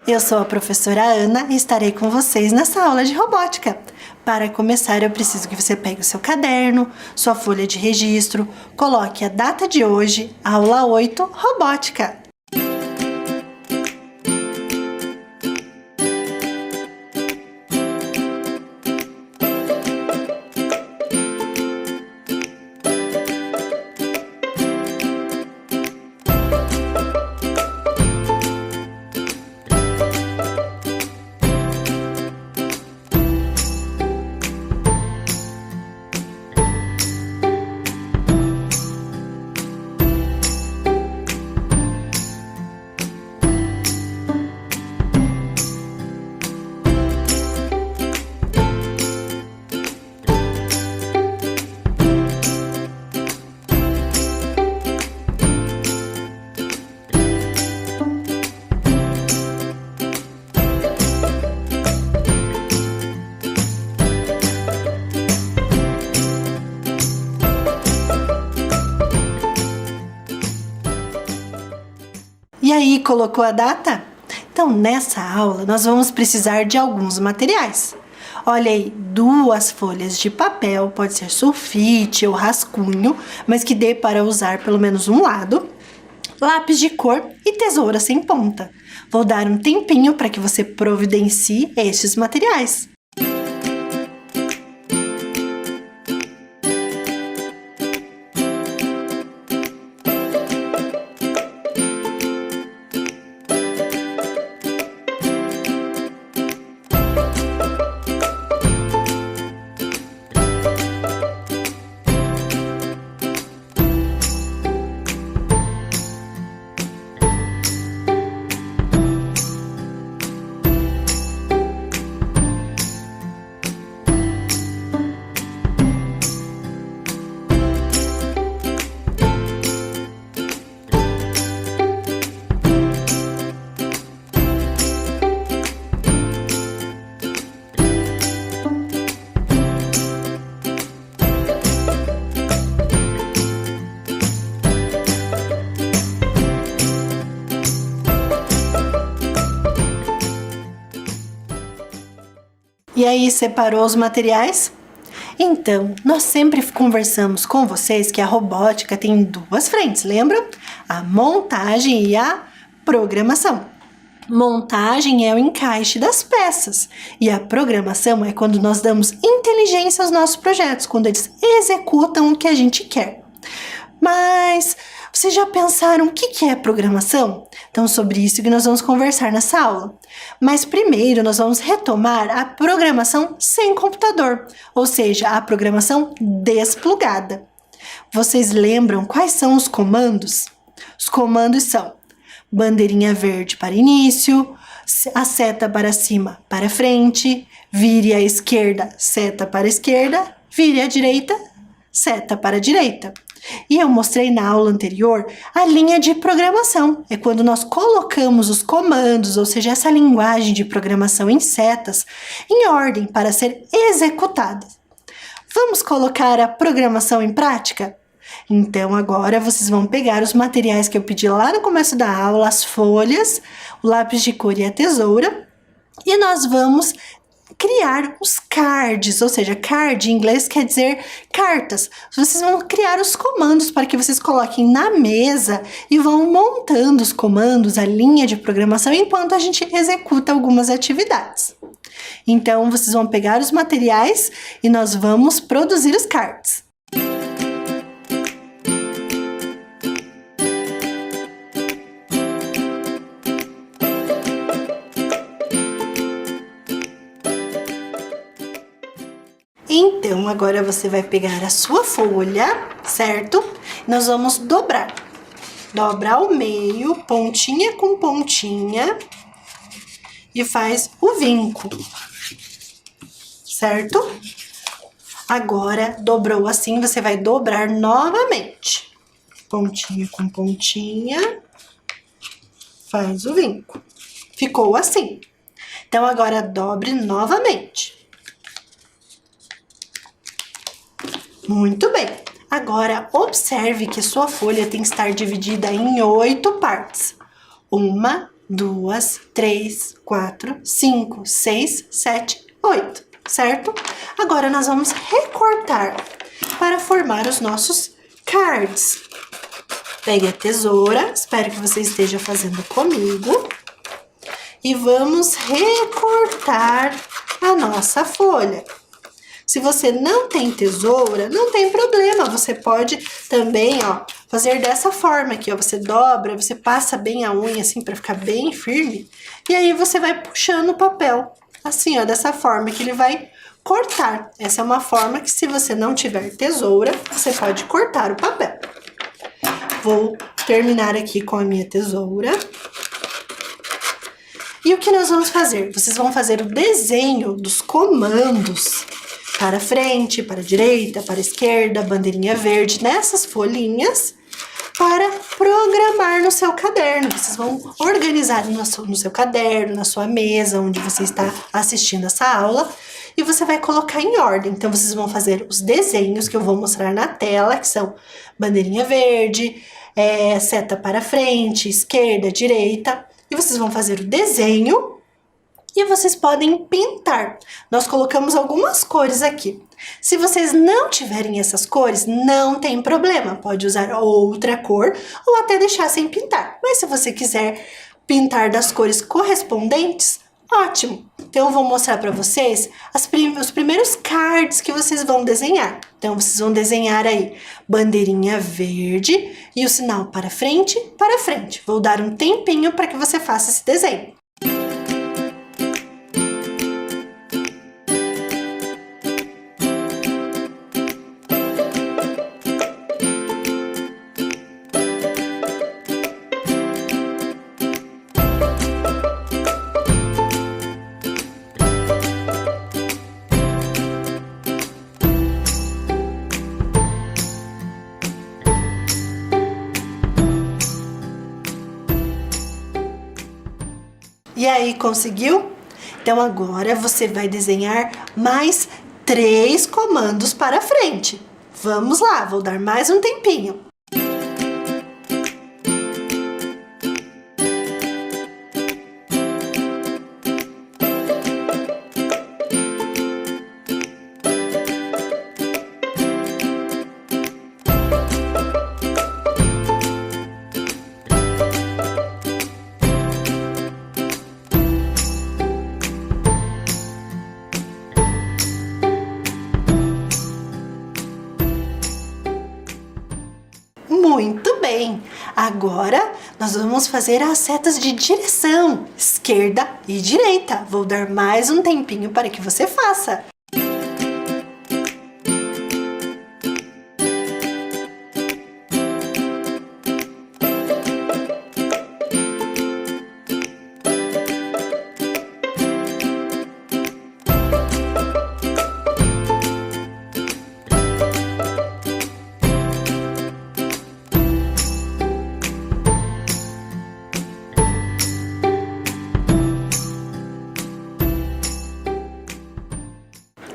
Eu sou a professora Ana e estarei com vocês nessa aula de robótica. Para começar, eu preciso que você pegue o seu caderno, sua folha de registro, coloque a data de hoje, aula 8, robótica. E aí, colocou a data? Então, nessa aula, nós vamos precisar de alguns materiais. Olha aí, 2 folhas de papel, pode ser sulfite ou rascunho, mas que dê para usar pelo menos um lado, lápis de cor e tesoura sem ponta. Vou dar um tempinho para que você providencie estes materiais. E aí, separou os materiais? Então, nós sempre conversamos com vocês que a robótica tem 2 frentes, lembram? A montagem e a programação. Montagem é o encaixe das peças e a programação é quando nós damos inteligência aos nossos projetos, quando eles executam o que a gente quer. Mas vocês já pensaram o que é programação? Então, sobre isso que nós vamos conversar nessa aula. Mas primeiro nós vamos retomar a programação sem computador, ou seja, a programação desplugada. Vocês lembram quais são os comandos? Os comandos são bandeirinha verde para início, a seta para cima para frente, vire à esquerda, seta para a esquerda, vire à direita, seta para a direita. E eu mostrei na aula anterior a linha de programação. É quando nós colocamos os comandos, ou seja, essa linguagem de programação em setas, em ordem para ser executada. Vamos colocar a programação em prática? Então, agora vocês vão pegar os materiais que eu pedi lá no começo da aula, as folhas, o lápis de cor e a tesoura, e nós vamos criar os cards, ou seja, card em inglês quer dizer cartas. Vocês vão criar os comandos para que vocês coloquem na mesa e vão montando os comandos, a linha de programação, enquanto a gente executa algumas atividades. Então, vocês vão pegar os materiais e nós vamos produzir os cards. Então, agora você vai pegar a sua folha, certo? Nós vamos dobrar. Dobra ao meio, pontinha com pontinha, e faz o vinco, certo? Agora, dobrou assim, você vai dobrar novamente. Pontinha com pontinha, faz o vinco. Ficou assim. Então, agora dobre novamente. Muito bem. Agora, observe que sua folha tem que estar dividida em 8 partes. 1, 2, 3, 4, 5, 6, 7, 8, certo? Agora nós vamos recortar para formar os nossos cards. Pegue a tesoura, espero que você esteja fazendo comigo. E vamos recortar a nossa folha. Se você não tem tesoura, não tem problema, você pode também, ó, fazer dessa forma aqui, ó, você dobra, você passa bem a unha assim para ficar bem firme, e aí você vai puxando o papel, assim, ó, dessa forma que ele vai cortar. Essa é uma forma que, se você não tiver tesoura, você pode cortar o papel. Vou terminar aqui com a minha tesoura. E o que nós vamos fazer? Vocês vão fazer o desenho dos comandos para frente, para a direita, para a esquerda, bandeirinha verde, nessas folhinhas, para programar no seu caderno. Vocês vão organizar no seu caderno, na sua mesa, onde você está assistindo essa aula, e você vai colocar em ordem. Então, vocês vão fazer os desenhos que eu vou mostrar na tela, que são bandeirinha verde, seta para frente, esquerda, direita, e vocês vão fazer o desenho. E vocês podem pintar. Nós colocamos algumas cores aqui. Se vocês não tiverem essas cores, não tem problema. Pode usar outra cor ou até deixar sem pintar. Mas se você quiser pintar das cores correspondentes, ótimo. Então eu vou mostrar para vocês os primeiros cards que vocês vão desenhar. Então vocês vão desenhar aí bandeirinha verde e o sinal para frente, para frente. Vou dar um tempinho para que você faça esse desenho. E aí, conseguiu? Então agora você vai desenhar mais 3 comandos para frente. Vamos lá, vou dar mais um tempinho. Muito bem! Agora nós vamos fazer as setas de direção, esquerda e direita. Vou dar mais um tempinho para que você faça.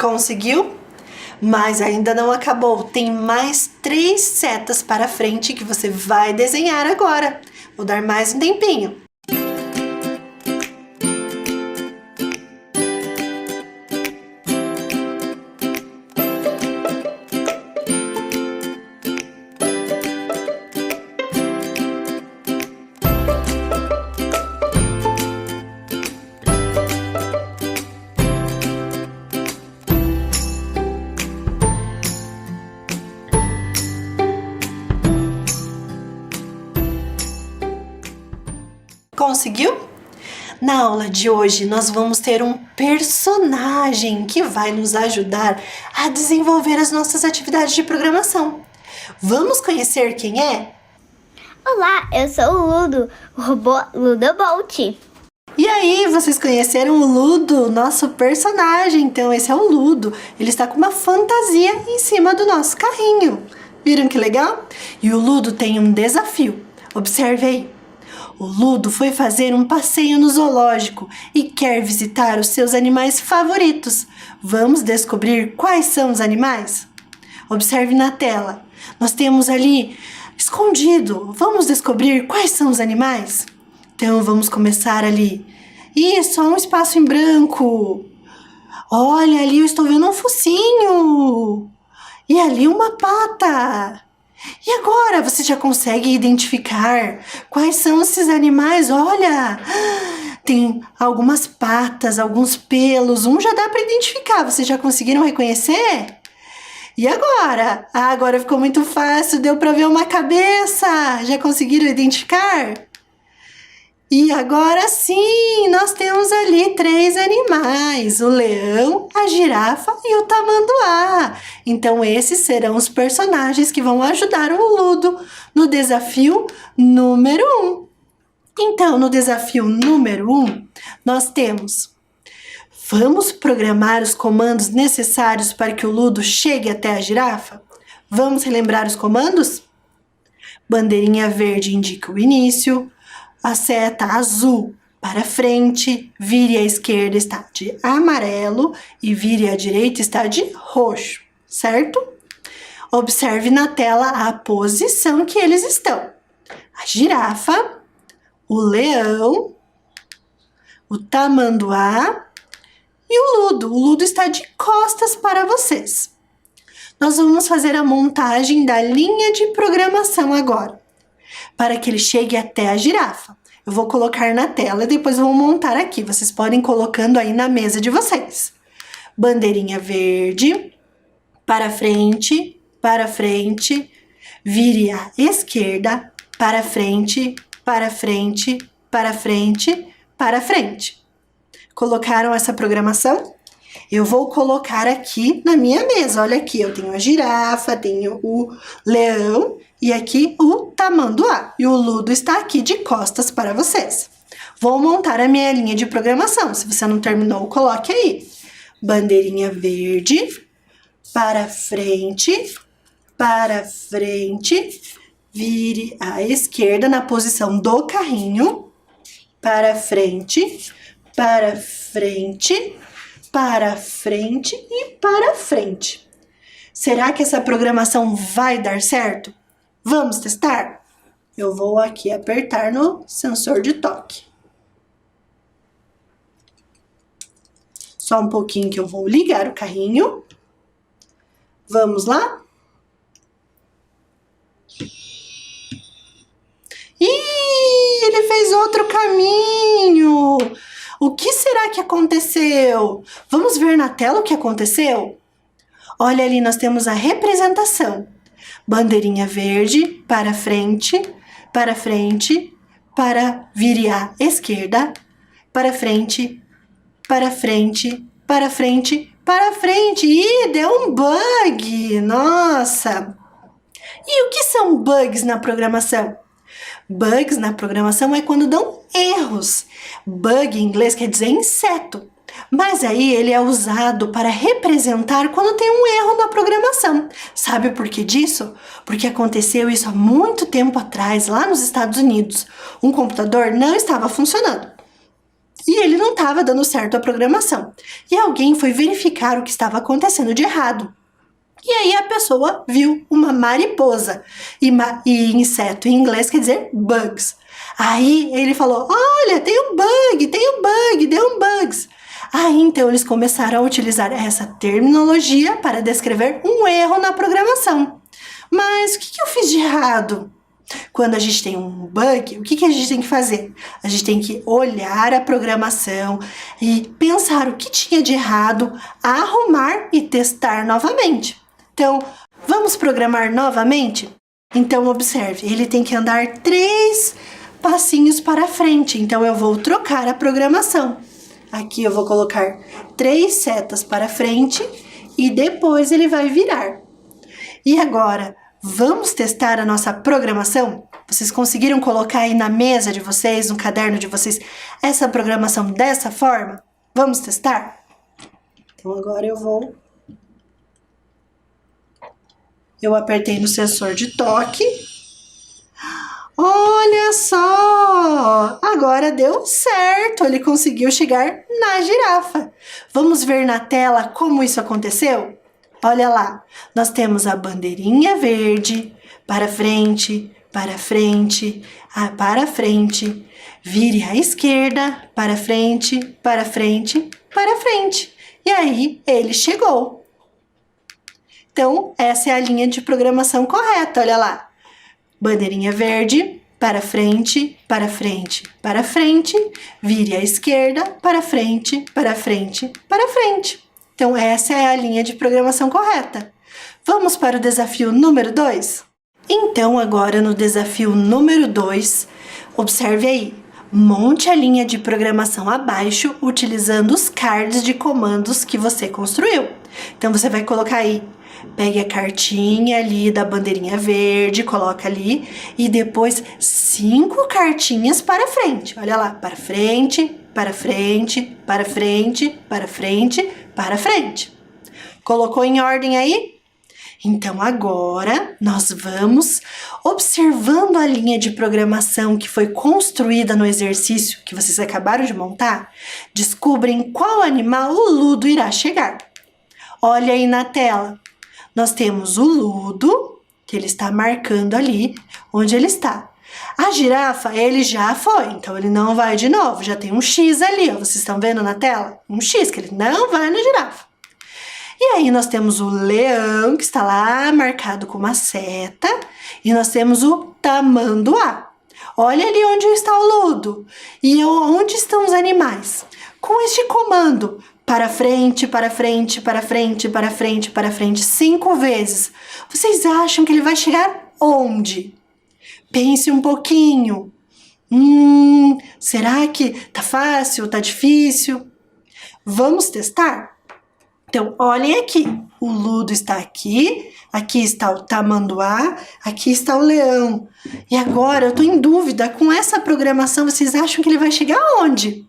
Conseguiu? Mas ainda não acabou. Tem mais 3 setas para frente que você vai desenhar agora. Vou dar mais um tempinho. Conseguiu? Na aula de hoje, nós vamos ter um personagem que vai nos ajudar a desenvolver as nossas atividades de programação. Vamos conhecer quem é? Olá, eu sou o Ludo, o robô Ludobolt. E aí, vocês conheceram o Ludo, nosso personagem? Então, esse é o Ludo. Ele está com uma fantasia em cima do nosso carrinho. Viram que legal? E o Ludo tem um desafio. Observe aí. O Ludo foi fazer um passeio no zoológico e quer visitar os seus animais favoritos. Vamos descobrir quais são os animais? Observe na tela. Nós temos ali escondido. Vamos descobrir quais são os animais? Então, vamos começar ali. Ih, só um espaço em branco. Olha, ali eu estou vendo um focinho. E ali uma pata. E agora você já consegue identificar quais são esses animais? Olha, tem algumas patas, alguns pelos. Um já dá para identificar. Vocês já conseguiram reconhecer? E agora? Ah, agora ficou muito fácil. Deu para ver uma cabeça. Já conseguiram identificar? E agora sim, nós temos ali 3 animais, o leão, a girafa e o tamanduá. Então esses serão os personagens que vão ajudar o Ludo no desafio número 1. Então, no desafio número 1, nós temos: vamos programar os comandos necessários para que o Ludo chegue até a girafa? Vamos relembrar os comandos? Bandeirinha verde indica o início. A seta azul para frente, vire à esquerda está de amarelo e vire à direita está de roxo, certo? Observe na tela a posição que eles estão. A girafa, o leão, o tamanduá e o Ludo. O Ludo está de costas para vocês. Nós vamos fazer a montagem da linha de programação agora, para que ele chegue até a girafa. Eu vou colocar na tela e depois vou montar aqui. Vocês podem ir colocando aí na mesa de vocês. Bandeirinha verde, para frente, vire à esquerda, para frente, para frente, para frente, para frente. Colocaram essa programação? Eu vou colocar aqui na minha mesa. Olha aqui, eu tenho a girafa, tenho o leão e aqui o tamanduá. E o Ludo está aqui de costas para vocês. Vou montar a minha linha de programação. Se você não terminou, coloque aí. Bandeirinha verde, para frente, vire à esquerda na posição do carrinho, para frente e para frente. Será que essa programação vai dar certo? Vamos testar? Eu vou aqui apertar no sensor de toque. Só um pouquinho que eu vou ligar o carrinho. Vamos lá? Ih, ele fez outro caminho! O que será que aconteceu? Vamos ver na tela o que aconteceu? Olha ali, nós temos a representação. Bandeirinha verde, para frente, vire à esquerda, para frente. Ih, deu um bug! Nossa! E o que são bugs na programação? Bugs na programação é quando dão erros. Bug em inglês quer dizer inseto. Mas aí ele é usado para representar quando tem um erro na programação. Sabe por que disso? Porque aconteceu isso há muito tempo atrás, lá nos Estados Unidos. Um computador não estava funcionando. E ele não estava dando certo a programação. E alguém foi verificar o que estava acontecendo de errado. E aí a pessoa viu uma mariposa. E inseto em inglês quer dizer bugs. Aí ele falou, olha, tem um bug, deu um bugs. Aí então eles começaram a utilizar essa terminologia para descrever um erro na programação. Mas o que eu fiz de errado? Quando a gente tem um bug, o que a gente tem que fazer? A gente tem que olhar a programação e pensar o que tinha de errado, arrumar e testar novamente. Então, vamos programar novamente? Então, observe, ele tem que andar 3 passinhos para frente. Então, eu vou trocar a programação. Aqui eu vou colocar 3 setas para frente e depois ele vai virar. E agora, vamos testar a nossa programação? Vocês conseguiram colocar aí na mesa de vocês, no caderno de vocês, essa programação dessa forma? Vamos testar? Então agora eu apertei no sensor de toque. Olha só! Agora deu certo, ele conseguiu chegar na girafa. Vamos ver na tela como isso aconteceu? Olha lá, nós temos a bandeirinha verde, para frente, vire à esquerda, para frente, para frente, para frente. E aí, ele chegou. Então, essa é a linha de programação correta, olha lá. Bandeirinha verde, para frente, para frente, para frente, vire à esquerda, para frente, para frente, para frente. Então, essa é a linha de programação correta. Vamos para o desafio número 2? Então, agora no desafio número 2, observe aí. Monte a linha de programação abaixo utilizando os cards de comandos que você construiu. Então, você vai colocar aí, pegue a cartinha ali da bandeirinha verde, coloca ali e depois 5 cartinhas para frente. Olha lá, para frente, para frente, para frente, para frente, para frente. Colocou em ordem aí? Então, agora, nós vamos, observando a linha de programação que foi construída no exercício que vocês acabaram de montar, descobrem qual animal o Ludo irá chegar. Olha aí na tela. Nós temos o Ludo, que ele está marcando ali onde ele está. A girafa, ele já foi, então ele não vai de novo. Já tem um X ali, ó. Vocês estão vendo na tela? Um X, que ele não vai na girafa. E aí nós temos o leão, que está lá marcado com uma seta. E nós temos o tamanduá. Olha ali onde está o Ludo. E onde estão os animais? Com este comando, para frente, para frente, para frente, para frente, para frente, 5 vezes. Vocês acham que ele vai chegar onde? Pense um pouquinho. Será que tá fácil, tá difícil? Vamos testar? Então, olhem aqui, o Ludo está aqui, aqui está o tamanduá, aqui está o leão. E agora eu tô em dúvida, com essa programação, vocês acham que ele vai chegar aonde?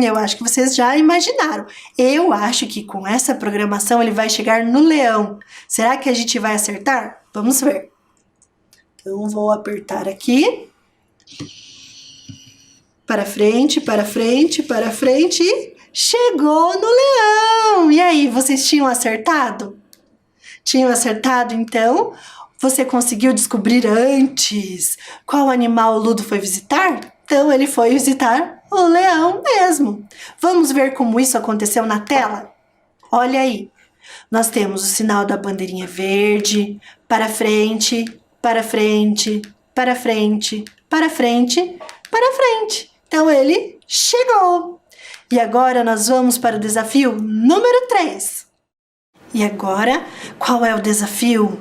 Eu acho que vocês já imaginaram. Eu acho que com essa programação ele vai chegar no leão. Será que a gente vai acertar? Vamos ver. Então, vou apertar aqui. Para frente, para frente, para frente e chegou no leão! E aí, vocês tinham acertado? Tinham acertado, então? Você conseguiu descobrir antes qual animal o Ludo foi visitar? Então, ele foi visitar o leão mesmo. Vamos ver como isso aconteceu na tela? Olha aí. Nós temos o sinal da bandeirinha verde, para frente, para frente, para frente, para frente, para frente. Então, ele chegou. E agora nós vamos para o desafio número 3. E agora, qual é o desafio?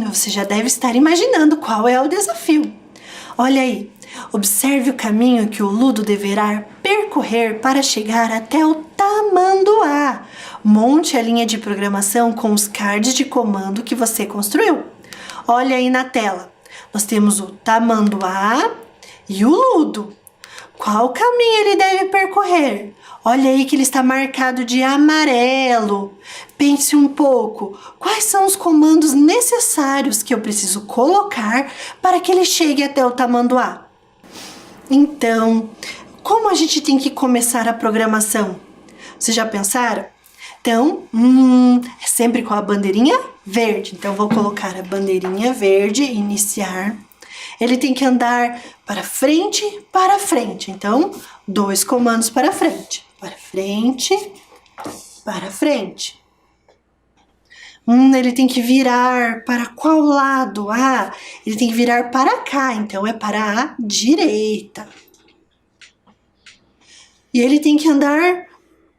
Você já deve estar imaginando qual é o desafio. Olha aí, observe o caminho que o Ludo deverá percorrer para chegar até o tamanduá. Monte a linha de programação com os cards de comando que você construiu. Olha aí na tela, nós temos o tamanduá e o Ludo. Qual caminho ele deve percorrer? Olha aí que ele está marcado de amarelo. Pense um pouco, quais são os comandos necessários que eu preciso colocar para que ele chegue até o tamanduá? Então, como a gente tem que começar a programação? Vocês já pensaram? Então, é sempre com a bandeirinha verde. Então, vou colocar a bandeirinha verde, iniciar. Ele tem que andar para frente, para frente. Então, 2 comandos para frente. Para frente, para frente. Ele tem que virar para qual lado? Ele tem que virar para cá. Então, é para a direita. E ele tem que andar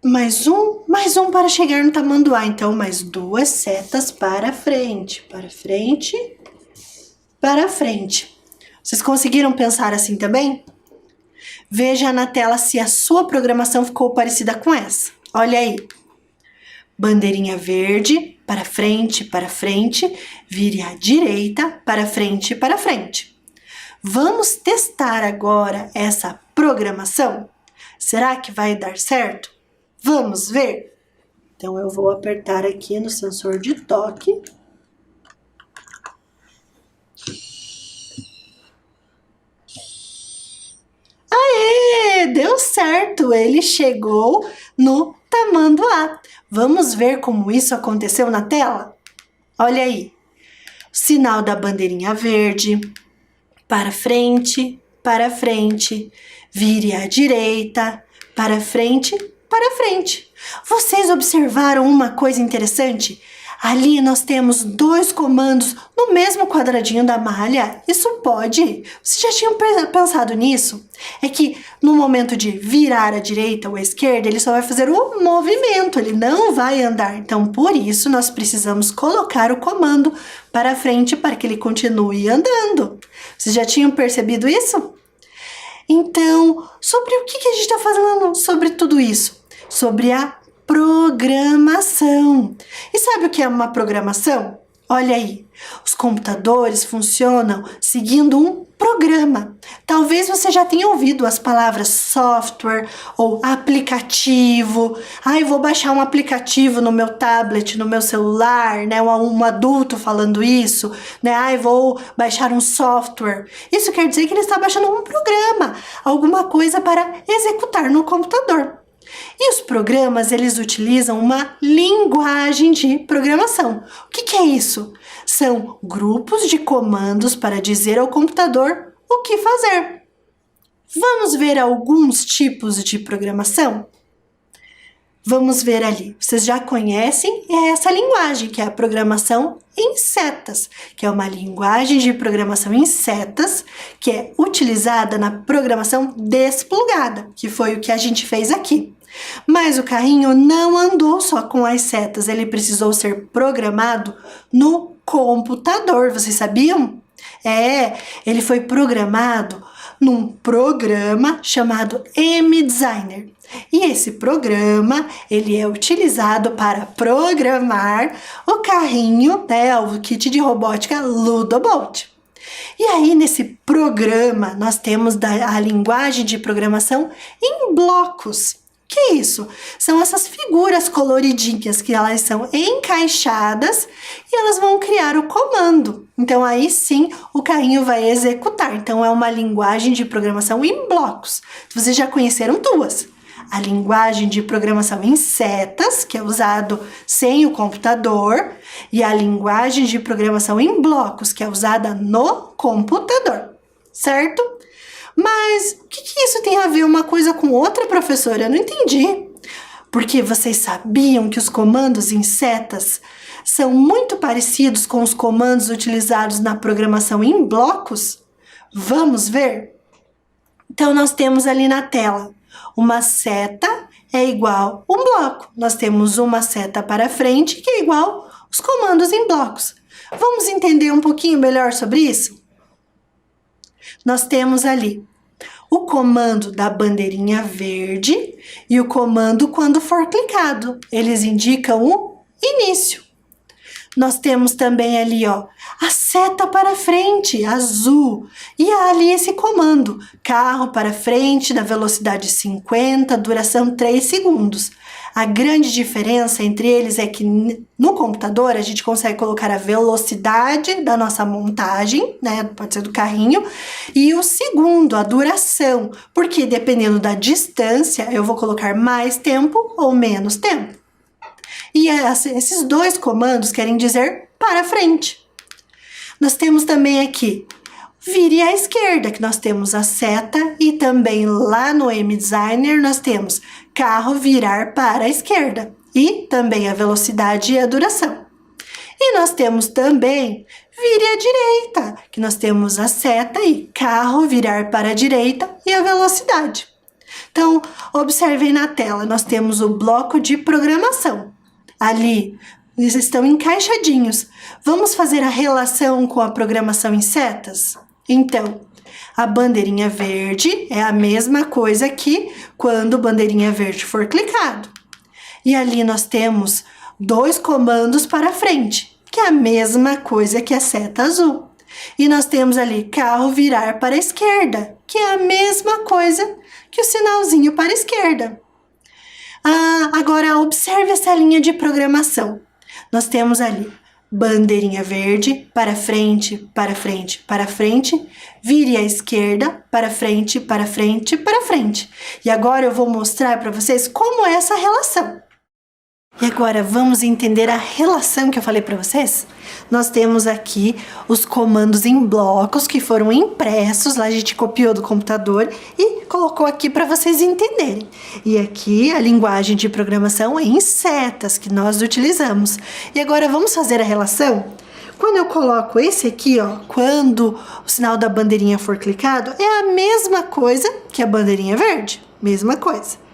mais um para chegar no tamanduá. Então, mais 2 setas para frente. Para frente, para frente. Vocês conseguiram pensar assim também? Veja na tela se a sua programação ficou parecida com essa. Olha aí. Bandeirinha verde, para frente, vire à direita, para frente. Vamos testar agora essa programação? Será que vai dar certo? Vamos ver? Então, eu vou apertar aqui no sensor de toque. Aê! Deu certo! Ele chegou no tamanduá. Vamos ver como isso aconteceu na tela? Olha aí. Sinal da bandeirinha verde. Para frente, para frente. Vire à direita, para frente, para frente. Vocês observaram uma coisa interessante? Ali nós temos 2 comandos no mesmo quadradinho da malha. Isso pode? Vocês já tinham pensado nisso? É que no momento de virar à direita ou à esquerda, ele só vai fazer o movimento, ele não vai andar. Então, por isso, nós precisamos colocar o comando para frente para que ele continue andando. Vocês já tinham percebido isso? Então, sobre o que a gente está falando sobre tudo isso? Sobre a programação. E sabe o que é uma programação? Olha aí, os computadores funcionam seguindo um programa. Talvez você já tenha ouvido as palavras software ou aplicativo. Eu vou baixar um aplicativo no meu tablet, no meu celular, né? Um adulto falando isso, né? Vou baixar um software. Isso quer dizer que ele está baixando um programa, alguma coisa para executar no computador. E os programas, eles utilizam uma linguagem de programação. O que é isso? São grupos de comandos para dizer ao computador o que fazer. Vamos ver alguns tipos de programação? Vamos ver ali. Vocês já conhecem essa linguagem, que é a programação em setas, que é uma linguagem de programação em setas, que é utilizada na programação desplugada, que foi o que a gente fez aqui. Mas o carrinho não andou só com as setas, ele precisou ser programado no computador, vocês sabiam? Ele foi programado num programa chamado M-Designer. E esse programa, ele é utilizado para programar o carrinho, o kit de robótica Ludobolt. E aí, nesse programa, nós temos a linguagem de programação em blocos. Que é isso? São essas figuras coloridinhas que elas são encaixadas e elas vão criar o comando. Então, aí sim, o carrinho vai executar. Então, é uma linguagem de programação em blocos. Vocês já conheceram 2. A linguagem de programação em setas, que é usado sem o computador, e a linguagem de programação em blocos, que é usada no computador, certo? Mas o que isso tem a ver uma coisa com outra, professora? Eu não entendi. Porque vocês sabiam que os comandos em setas são muito parecidos com os comandos utilizados na programação em blocos? Vamos ver? Então, nós temos ali na tela, uma seta é igual um bloco. Nós temos uma seta para frente que é igual os comandos em blocos. Vamos entender um pouquinho melhor sobre isso? Nós temos ali o comando da bandeirinha verde e o comando quando for clicado. Eles indicam o início. Nós temos também ali, a seta para frente, azul. E ali esse comando, carro para frente na velocidade 50, duração 3 segundos. A grande diferença entre eles é que no computador a gente consegue colocar a velocidade da nossa montagem, né? Pode ser do carrinho, e o segundo, a duração, porque dependendo da distância eu vou colocar mais tempo ou menos tempo. E esses 2 comandos querem dizer para frente. Nós temos também aqui, vire à esquerda, que nós temos a seta, e também lá no M-Designer nós temos carro virar para a esquerda, e também a velocidade e a duração. E nós temos também vire à direita, que nós temos a seta e carro virar para a direita e a velocidade. Então, observem na tela, nós temos o bloco de programação. Ali, eles estão encaixadinhos. Vamos fazer a relação com a programação em setas? Então, a bandeirinha verde é a mesma coisa que quando bandeirinha verde for clicado. E ali nós temos 2 comandos para frente, que é a mesma coisa que a seta azul. E nós temos ali carro virar para a esquerda, que é a mesma coisa que o sinalzinho para a esquerda. Agora observe essa linha de programação. Nós temos ali bandeirinha verde, para frente, para frente, para frente, vire à esquerda, para frente, para frente, para frente. E agora eu vou mostrar para vocês como é essa relação. E agora vamos entender a relação que eu falei para vocês? Nós temos aqui os comandos em blocos que foram impressos, lá a gente copiou do computador e colocou aqui para vocês entenderem. E aqui a linguagem de programação é em setas que nós utilizamos. E agora vamos fazer a relação? Quando eu coloco esse aqui, ó, quando o sinal da bandeirinha for clicado, é a mesma coisa que a bandeirinha verde, mesma coisa.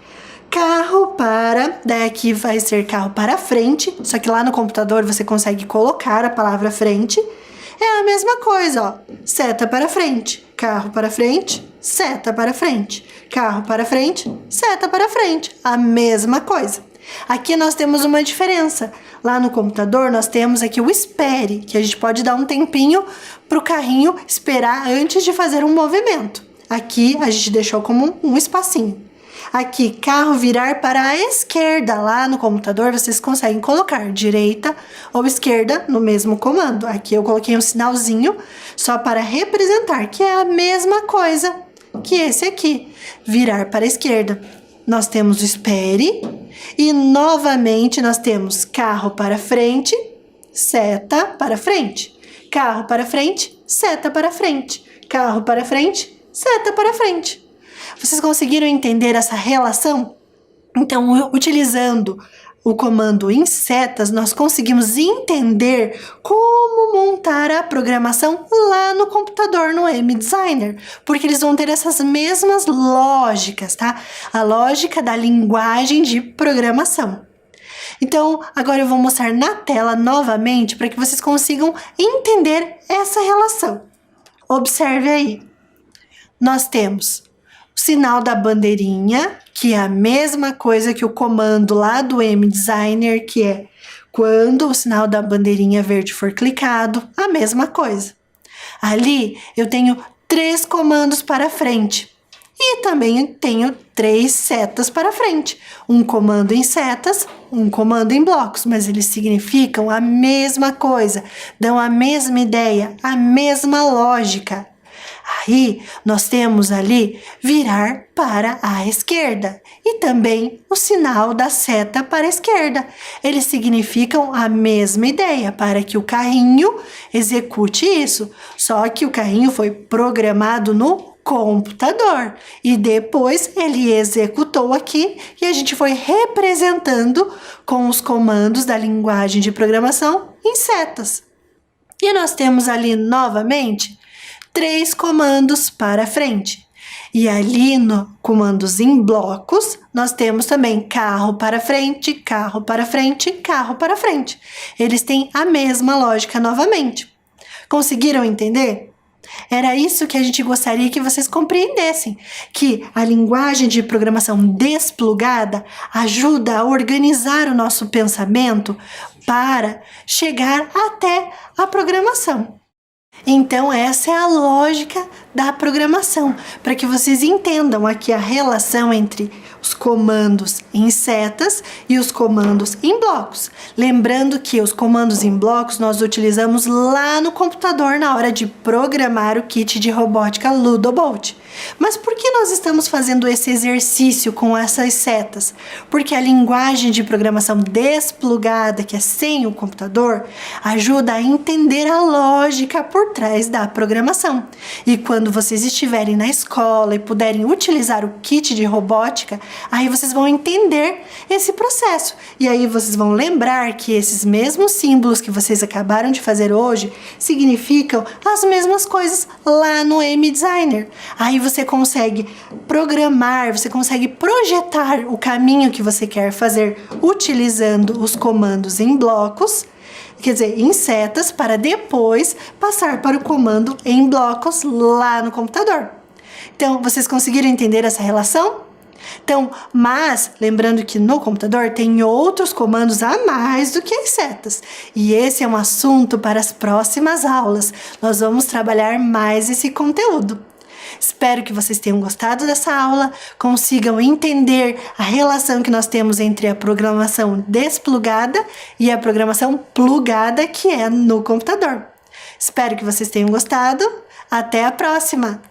Carro para, daí aqui vai ser carro para frente, só que lá no computador você consegue colocar a palavra frente. É a mesma coisa, ó, seta para frente, carro para frente, seta para frente, carro para frente, seta para frente, a mesma coisa. Aqui nós temos uma diferença. Lá no computador nós temos aqui o espere, que a gente pode dar um tempinho para o carrinho esperar antes de fazer um movimento. Aqui a gente deixou como um espacinho. Aqui, carro virar para a esquerda. Lá no computador vocês conseguem colocar direita ou esquerda no mesmo comando. Aqui eu coloquei um sinalzinho só para representar que é a mesma coisa que esse aqui, virar para a esquerda. Nós temos o espere e novamente nós temos carro para frente, seta para frente. Carro para frente, seta para frente. Carro para frente, seta para frente. Vocês conseguiram entender essa relação? Então, utilizando o comando em setas, nós conseguimos entender como montar a programação lá no computador, no M-Designer, porque eles vão ter essas mesmas lógicas, tá? A lógica da linguagem de programação. Então, agora eu vou mostrar na tela novamente para que vocês consigam entender essa relação. Observe aí. Nós temos o sinal da bandeirinha, que é a mesma coisa que o comando lá do M-Designer, que é quando o sinal da bandeirinha verde for clicado, a mesma coisa. Ali eu tenho 3 comandos para frente e também tenho 3 setas para frente. Um comando em setas, um comando em blocos, mas eles significam a mesma coisa, dão a mesma ideia, a mesma lógica. Aí, nós temos ali virar para a esquerda e também o sinal da seta para a esquerda. Eles significam a mesma ideia, para que o carrinho execute isso. Só que o carrinho foi programado no computador e depois ele executou aqui e a gente foi representando com os comandos da linguagem de programação em setas. E nós temos ali novamente 3 comandos para frente. E ali no comandos em blocos, nós temos também carro para frente, carro para frente, carro para frente. Eles têm a mesma lógica novamente. Conseguiram entender? Era isso que a gente gostaria que vocês compreendessem, que a linguagem de programação desplugada ajuda a organizar o nosso pensamento para chegar até a programação. Então, essa é a lógica da programação, para que vocês entendam aqui a relação entre os comandos em setas e os comandos em blocos. Lembrando que os comandos em blocos nós utilizamos lá no computador na hora de programar o kit de robótica Ludobolt. Mas por que nós estamos fazendo esse exercício com essas setas? Porque a linguagem de programação desplugada, que é sem o computador, ajuda a entender a lógica por trás da programação. E quando vocês estiverem na escola e puderem utilizar o kit de robótica, aí vocês vão entender esse processo. E aí vocês vão lembrar que esses mesmos símbolos que vocês acabaram de fazer hoje significam as mesmas coisas lá no M-Designer. Aí você consegue programar, você consegue projetar o caminho que você quer fazer utilizando os comandos em blocos, quer dizer, em setas, para depois passar para o comando em blocos lá no computador. Então, vocês conseguiram entender essa relação? Então, mas lembrando que no computador tem outros comandos a mais do que as setas. E esse é um assunto para as próximas aulas. Nós vamos trabalhar mais esse conteúdo. Espero que vocês tenham gostado dessa aula, consigam entender a relação que nós temos entre a programação desplugada e a programação plugada, que é no computador. Espero que vocês tenham gostado. Até a próxima!